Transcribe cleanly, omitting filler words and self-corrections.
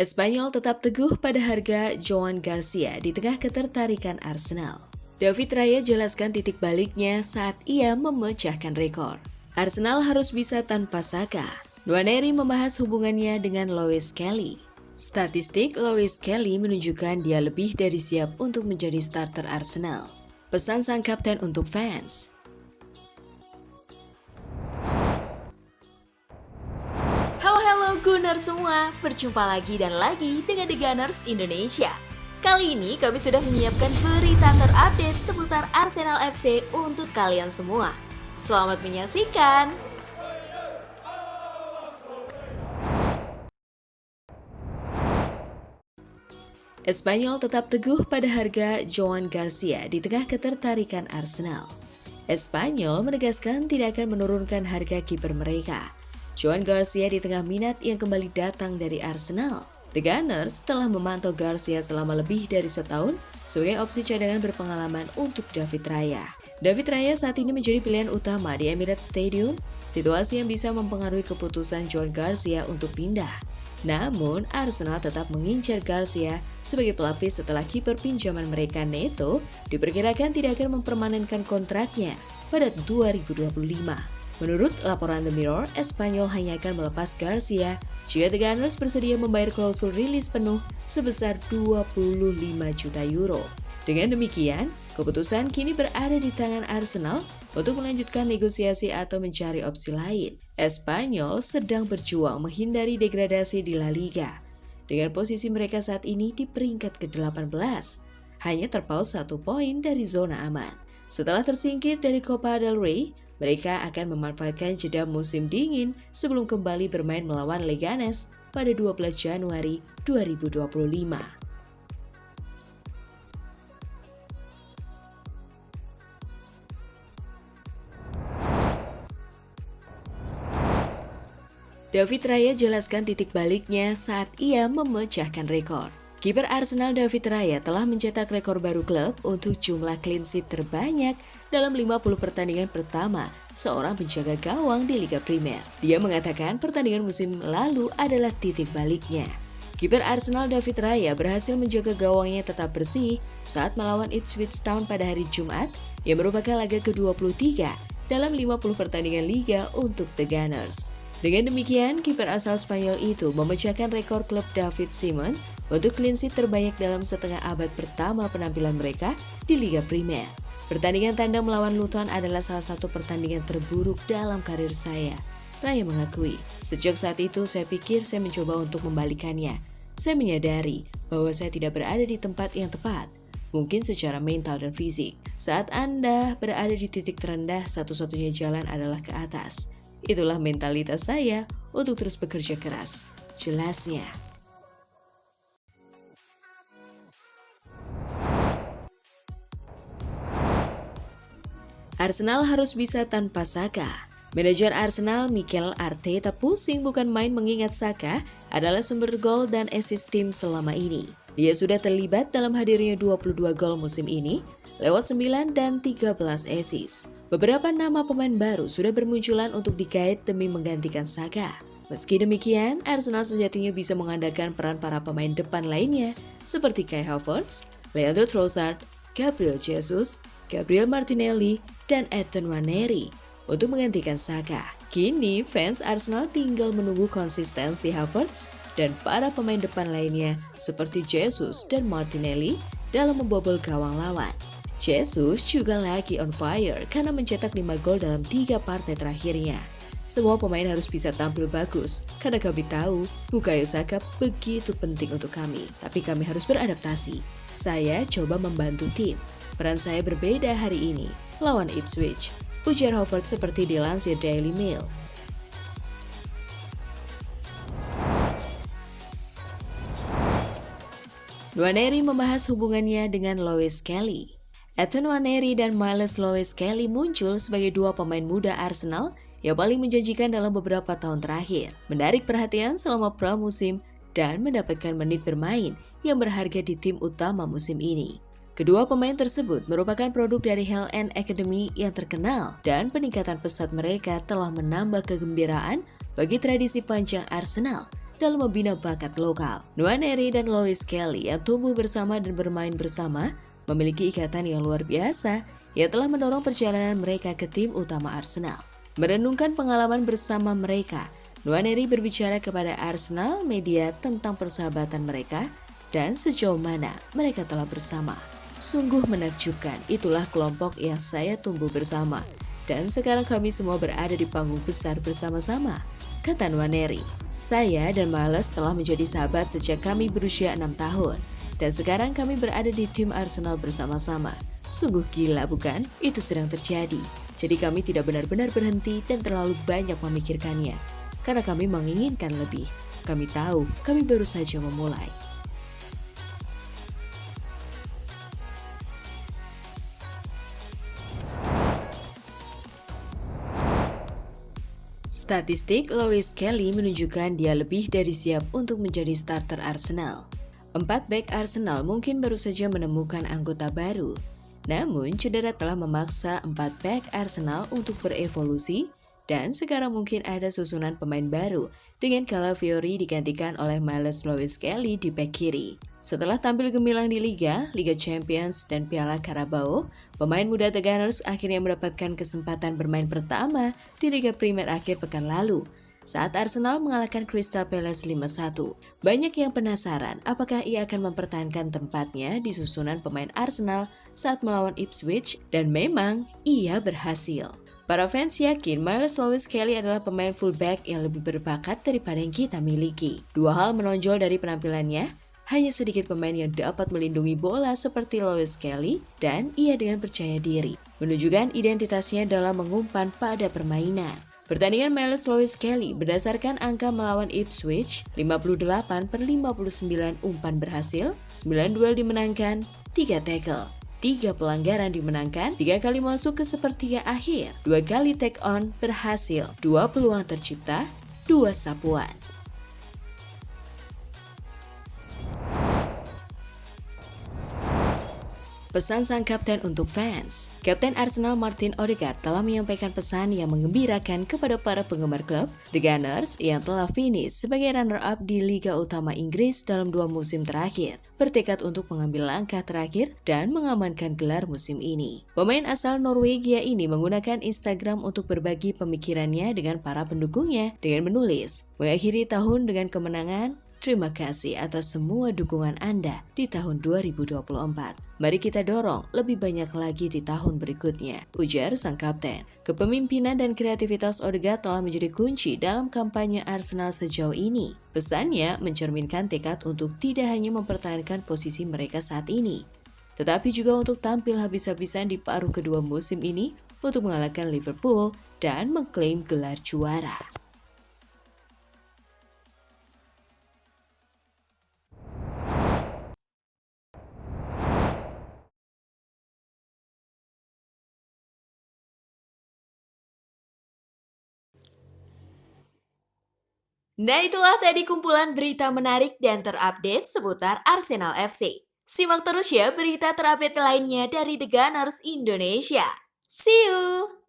Espanyol tetap teguh pada harga Joan Garcia di tengah ketertarikan Arsenal. David Raya jelaskan titik baliknya saat ia memecahkan rekor. Arsenal harus bisa tanpa Saka. Nwaneri membahas hubungannya dengan Lewis Kelly. Statistik Lewis Kelly menunjukkan dia lebih dari siap untuk menjadi starter Arsenal. Pesan sang kapten untuk fans. Halo Gunners semua, berjumpa lagi dan lagi dengan The Gunners Indonesia. Kali ini kami sudah menyiapkan berita terupdate seputar Arsenal FC untuk kalian semua. Selamat menyaksikan! Espanyol tetap teguh pada harga Joan Garcia di tengah ketertarikan Arsenal. Espanyol menegaskan tidak akan menurunkan harga kiper mereka. Joan Garcia di tengah minat yang kembali datang dari Arsenal. The Gunners telah memantau Garcia selama lebih dari setahun sebagai opsi cadangan berpengalaman untuk David Raya. David Raya saat ini menjadi pilihan utama di Emirates Stadium, situasi yang bisa mempengaruhi keputusan Joan Garcia untuk pindah. Namun, Arsenal tetap mengincar Garcia sebagai pelapis setelah kiper pinjaman mereka Neto diperkirakan tidak akan mempermanenkan kontraknya pada 2025. Menurut laporan The Mirror, Espanyol hanya akan melepas Garcia jika The Gunners bersedia membayar klausul rilis penuh sebesar 25 juta euro. Dengan demikian, keputusan kini berada di tangan Arsenal untuk melanjutkan negosiasi atau mencari opsi lain. Espanyol sedang berjuang menghindari degradasi di La Liga. Dengan posisi mereka saat ini di peringkat ke-18, hanya terpaut 1 poin dari zona aman. Setelah tersingkir dari Copa del Rey, mereka akan memanfaatkan jeda musim dingin sebelum kembali bermain melawan Leganes pada 12 Januari 2025. David Raya jelaskan titik baliknya saat ia memecahkan rekor. Kiper Arsenal David Raya telah mencetak rekor baru klub untuk jumlah clean sheet terbanyak dalam 50 pertandingan pertama seorang penjaga gawang di Liga Primer. Dia mengatakan pertandingan musim lalu adalah titik baliknya. Kiper Arsenal David Raya berhasil menjaga gawangnya tetap bersih saat melawan Ipswich Town pada hari Jumat yang merupakan laga ke-23 dalam 50 pertandingan Liga untuk The Gunners. Dengan demikian, kiper asal Spanyol itu memecahkan rekor klub David Simon untuk clean sheet terbanyak dalam setengah abad pertama penampilan mereka di Liga Primer. Pertandingan tandang melawan Luton adalah salah satu pertandingan terburuk dalam karir saya. Raya mengakui, sejak saat itu saya pikir saya mencoba untuk membalikannya. Saya menyadari bahwa saya tidak berada di tempat yang tepat, mungkin secara mental dan fisik. Saat Anda berada di titik terendah, satu-satunya jalan adalah ke atas. Itulah mentalitas saya untuk terus bekerja keras, jelasnya. Arsenal harus bisa tanpa Saka. Manajer Arsenal Mikel Arteta pusing bukan main mengingat Saka adalah sumber gol dan assist tim selama ini. Dia sudah terlibat dalam hadirnya 22 gol musim ini, lewat 9 dan 13 assist. Beberapa nama pemain baru sudah bermunculan untuk digait demi menggantikan Saka. Meski demikian, Arsenal sejatinya bisa mengandalkan peran para pemain depan lainnya seperti Kai Havertz, Leandro Trossard, Gabriel Jesus, Gabriel Martinelli, dan Ethan Nwaneri untuk menggantikan Saka. Kini, fans Arsenal tinggal menunggu konsistensi Havertz dan para pemain depan lainnya seperti Jesus dan Martinelli dalam membobol gawang lawan. Jesus juga lagi on fire karena mencetak 5 gol dalam 3 partai terakhirnya. Semua pemain harus bisa tampil bagus karena kami tahu Bukayo Saka begitu penting untuk kami. Tapi kami harus beradaptasi. Saya coba membantu tim. Peran saya berbeda hari ini lawan Ipswich, ujar Havertz seperti dilansir Daily Mail. Nwaneri membahas hubungannya dengan Lewis Kelly. Ethan Nwaneri dan Miles Lewis Kelly muncul sebagai dua pemain muda Arsenal yang paling menjanjikan dalam beberapa tahun terakhir, menarik perhatian selama pramusim dan mendapatkan menit bermain yang berharga di tim utama musim ini. Kedua pemain tersebut merupakan produk dari Hell End Academy yang terkenal dan peningkatan pesat mereka telah menambah kegembiraan bagi tradisi panjang Arsenal dalam membina bakat lokal. Nwaneri dan Lois Kelly yang tumbuh bersama dan bermain bersama memiliki ikatan yang luar biasa yang telah mendorong perjalanan mereka ke tim utama Arsenal. Merenungkan pengalaman bersama mereka, Nwaneri berbicara kepada Arsenal media tentang persahabatan mereka dan sejauh mana mereka telah bersama. Sungguh menakjubkan, itulah kelompok yang saya tumbuh bersama. Dan sekarang kami semua berada di panggung besar bersama-sama, kata Nwaneri. Saya dan Miles telah menjadi sahabat sejak kami berusia 6 tahun. Dan sekarang kami berada di tim Arsenal bersama-sama. Sungguh gila bukan? Itu sedang terjadi. Jadi kami tidak benar-benar berhenti dan terlalu banyak memikirkannya. Karena kami menginginkan lebih. Kami tahu kami baru saja memulai. Statistik Lois Kelly menunjukkan dia lebih dari siap untuk menjadi starter Arsenal. 4 bek Arsenal mungkin baru saja menemukan anggota baru. Namun, cedera telah memaksa 4 bek Arsenal untuk berevolusi dan sekarang mungkin ada susunan pemain baru dengan Calafiori digantikan oleh Miles Lois Kelly di bek kiri. Setelah tampil gemilang di Liga Champions dan Piala Carabao, pemain muda The Gunners akhirnya mendapatkan kesempatan bermain pertama di Liga Premier akhir pekan lalu saat Arsenal mengalahkan Crystal Palace 5-1. Banyak yang penasaran apakah ia akan mempertahankan tempatnya di susunan pemain Arsenal saat melawan Ipswich, dan memang ia berhasil. Para fans yakin Miles Lois Kelly adalah pemain fullback yang lebih berbakat daripada yang kita miliki. Dua hal menonjol dari penampilannya, hanya sedikit pemain yang dapat melindungi bola seperti Lois Kelly dan ia dengan percaya diri, menunjukkan identitasnya dalam mengumpan pada permainan. Pertandingan Miles Lois Kelly berdasarkan angka melawan Ipswich, 58/59 umpan berhasil, 9 duel dimenangkan, 3 tackle, 3 pelanggaran dimenangkan, 3 kali masuk ke sepertiga akhir, 2 kali take on berhasil, 2 peluang tercipta, 2 sapuan. Pesan sang kapten untuk fans. Kapten Arsenal Martin Odegaard telah menyampaikan pesan yang menggembirakan kepada para penggemar klub The Gunners yang telah finish sebagai runner-up di Liga Utama Inggris dalam 2 musim terakhir, bertekad untuk mengambil langkah terakhir dan mengamankan gelar musim ini. Pemain asal Norwegia ini menggunakan Instagram untuk berbagi pemikirannya dengan para pendukungnya dengan menulis, "Mengakhiri tahun dengan kemenangan, terima kasih atas semua dukungan Anda di tahun 2024. Mari kita dorong lebih banyak lagi di tahun berikutnya," ujar sang kapten. Kepemimpinan dan kreativitas Odegaard telah menjadi kunci dalam kampanye Arsenal sejauh ini. Pesannya mencerminkan tekad untuk tidak hanya mempertahankan posisi mereka saat ini, tetapi juga untuk tampil habis-habisan di paruh kedua musim ini untuk mengalahkan Liverpool dan mengklaim gelar juara. Nah, itulah tadi kumpulan berita menarik dan terupdate seputar Arsenal FC. Simak terus ya berita terupdate lainnya dari The Gunners Indonesia. See you!